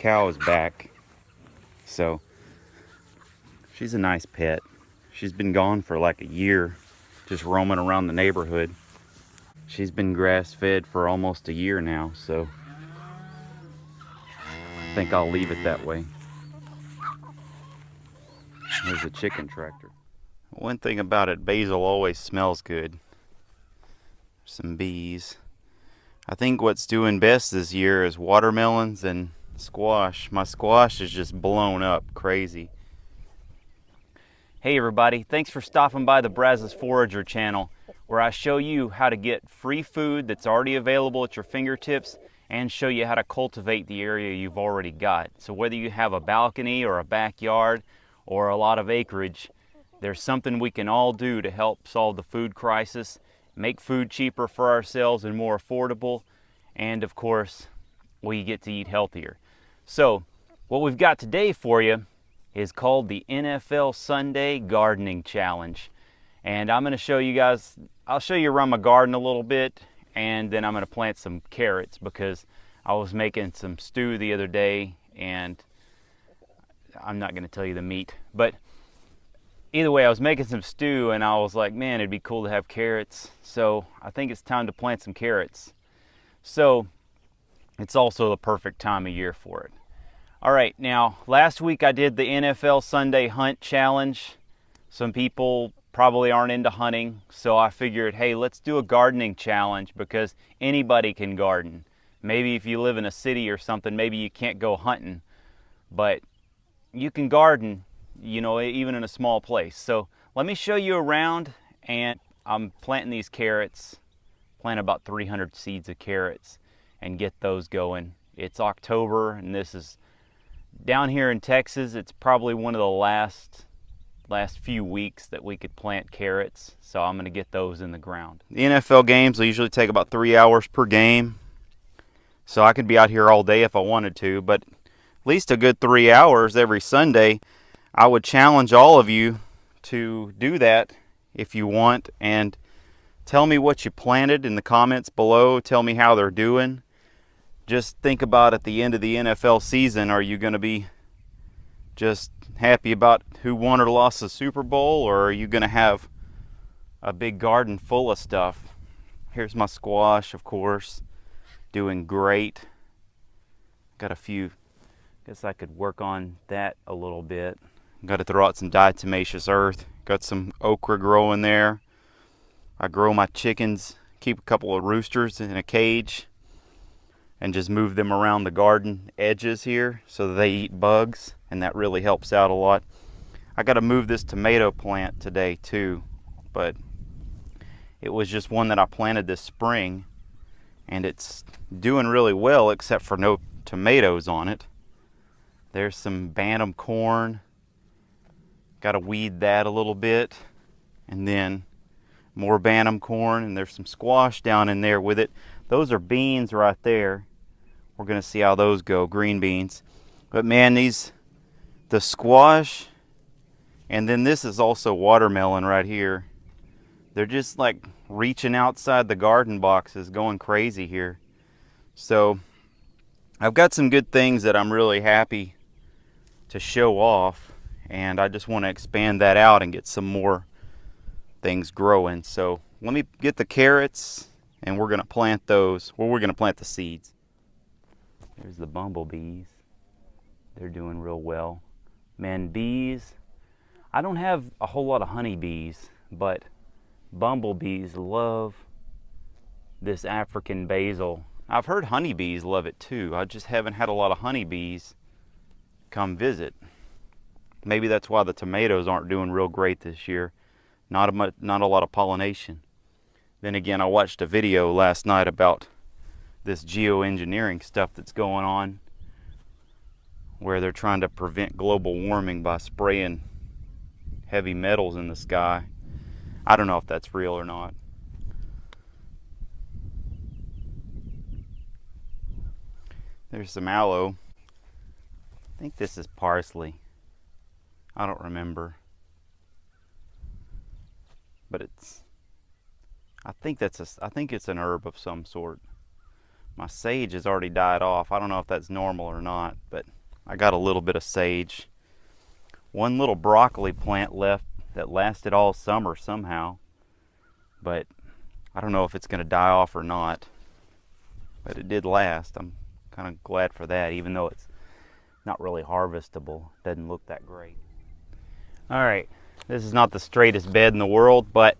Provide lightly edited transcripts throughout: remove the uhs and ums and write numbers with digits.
cow is back. So she's a nice pet. She's been gone for like a year, just roaming around the neighborhood. She's been grass fed for almost a year now, so I think I'll leave it that way. There's a chicken tractor. One thing about it, basil always smells good. Some bees. I think what's doing best this year is watermelons and squash. My squash is just blown up crazy. Hey everybody, thanks for stopping by the Brazos Forager channel, where I show you how to get free food that's already available at your fingertips and show you how to cultivate the area you've already got. So whether you have a balcony or a backyard or a lot of acreage, there's something we can all do to help solve the food crisis, make food cheaper for ourselves and more affordable, and of course, we get to eat healthier. So what we've got today for you is called the NFL Sunday Gardening Challenge. And I'm going to show you guys, I'll show you around my garden a little bit, and then I'm going to plant some carrots because I was making some stew the other day, and I'm not going to tell you the meat. But either way, I was making some stew and I was like, man, it'd be cool to have carrots. So I think it's time to plant some carrots. So it's also the perfect time of year for it. All right, now last week I did the NFL Sunday Hunt Challenge. Some people probably aren't into hunting, so I figured, hey, let's do a gardening challenge because anybody can garden. Maybe if you live in a city or something, maybe you can't go hunting, but you can garden, you know, even in a small place. So let me show you around, and I'm planting these carrots, plant about 300 seeds of carrots and get those going. It's October, and this is down here in Texas. It's probably one of the last few weeks that we could plant carrots, so I'm going to get those in the ground. The NFL games will usually take about 3 hours per game, so I could be out here all day if I wanted to, but at least a good 3 hours every Sunday. I would challenge all of you to do that if you want, and tell me what you planted in the comments below. Tell me how they're doing. Just think about at the end of the NFL season, are you going to be just happy about who won or lost the Super Bowl, or are you going to have a big garden full of stuff? Here's my squash, of course, doing great. Got a few, guess I could work on that a little bit. Got to throw out some diatomaceous earth. Got some okra growing there. I grow my chickens, keep a couple of roosters in a cage, and just move them around the garden edges here so that they eat bugs, and that really helps out a lot. I got to move this tomato plant today too, but it was just one that I planted this spring, and it's doing really well except for no tomatoes on it. There's some bantam corn. Got to weed that a little bit, and then more bantam corn, and there's some squash down in there with it. Those are beans right there. We're going to see how those go, green beans. But man, the squash, and then this is also watermelon right here. They're just like reaching outside the garden boxes, going crazy here. So I've got some good things that I'm really happy to show off, and I just want to expand that out and get some more things growing. So let me get the carrots, and we're going to plant those. Well, we're going to plant the seeds. There's the bumblebees. They're doing real well. Man, bees, I don't have a whole lot of honeybees, but bumblebees love this African basil. I've heard honeybees love it too. I just haven't had a lot of honeybees come visit. Maybe that's why the tomatoes aren't doing real great this year. Not a lot of pollination. Then again, I watched a video last night about this geoengineering stuff that's going on, where they're trying to prevent global warming by spraying heavy metals in the sky. I don't know if that's real or not. There's some aloe. I think this is parsley. I don't remember. But I think it's an herb of some sort. My sage has already died off. I don't know if that's normal or not, but I got a little bit of sage. One little broccoli plant left that lasted all summer somehow, but I don't know if it's going to die off or not, but it did last. I'm kind of glad for that, even though it's not really harvestable. Doesn't look that great. All right, this is not the straightest bed in the world, but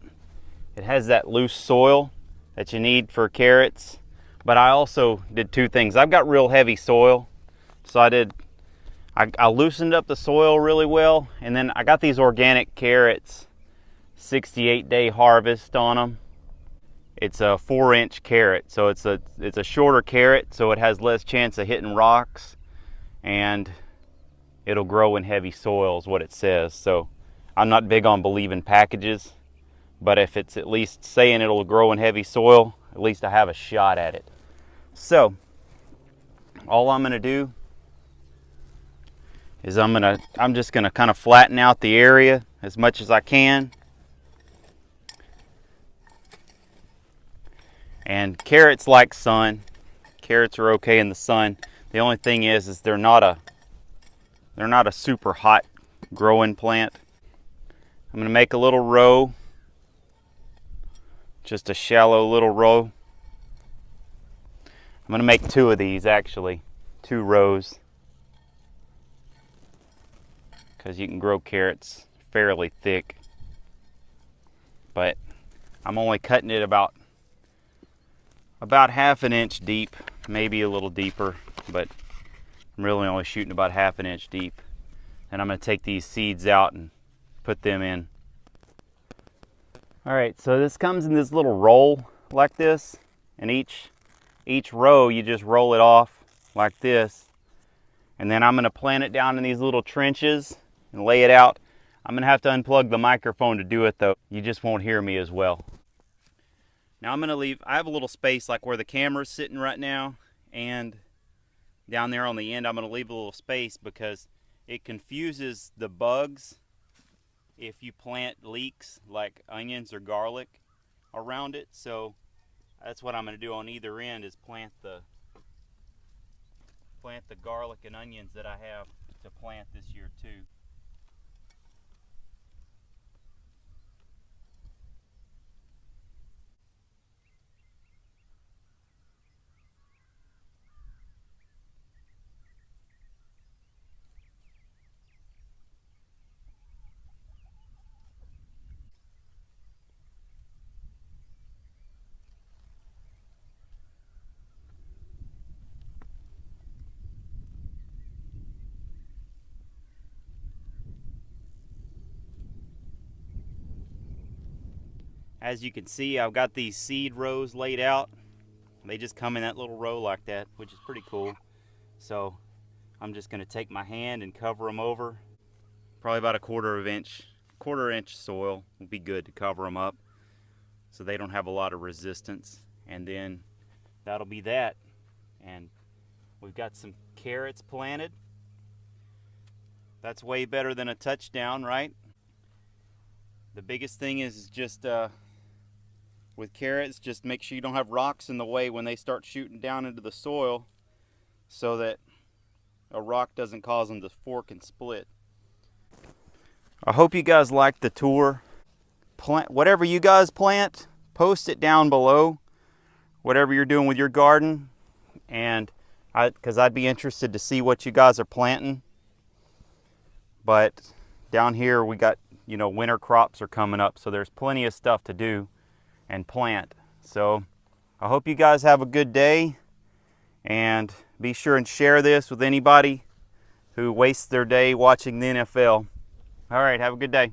it has that loose soil that you need for carrots. But I also did two things. I've got real heavy soil, so I loosened up the soil really well, and then I got these organic carrots, 68-day harvest on them. It's a 4-inch carrot, so it's a shorter carrot, so it has less chance of hitting rocks, and it'll grow in heavy soil is what it says. So I'm not big on believing packages, but if it's at least saying it'll grow in heavy soil, at least I have a shot at it. So all I'm gonna do is I'm just gonna kind of flatten out the area as much as I can. And carrots like sun. Carrots are okay in the sun. The only thing is they're not a super hot growing plant. I'm gonna make a little row, just a shallow little row. I'm gonna make 2 of these actually, 2 rows, because you can grow carrots fairly thick. But I'm only cutting it about half an inch deep, maybe a little deeper, but I'm really only shooting about half an inch deep. And I'm gonna take these seeds out and put them in. All right, so this comes in this little roll like this, and each row you just roll it off like this, and then I'm gonna plant it down in these little trenches and lay it out. I'm gonna have to unplug the microphone to do it though. You just won't hear me as well. Now I'm gonna leave, I have a little space like where the camera's sitting right now, and down there on the end I'm gonna leave a little space because it confuses the bugs if you plant leeks like onions or garlic around it. So that's what I'm going to do on either end, is plant the garlic and onions that I have to plant this year too. As you can see, I've got these seed rows laid out. They just come in that little row like that, which is pretty cool. So I'm just going to take my hand and cover them over. Probably about a quarter inch soil would be good to cover them up so they don't have a lot of resistance. And then that'll be that. And we've got some carrots planted. That's way better than a touchdown, right? The biggest thing is just with carrots, just make sure you don't have rocks in the way when they start shooting down into the soil, so that a rock doesn't cause them to fork and split. I hope you guys liked the tour. Plant whatever you guys plant, post it down below, whatever you're doing with your garden, and because I'd be interested to see what you guys are planting. But down here we got, you know, winter crops are coming up, so there's plenty of stuff to do and plant. So I hope you guys have a good day, and be sure and share this with anybody who wastes their day watching the NFL. All right, have a good day.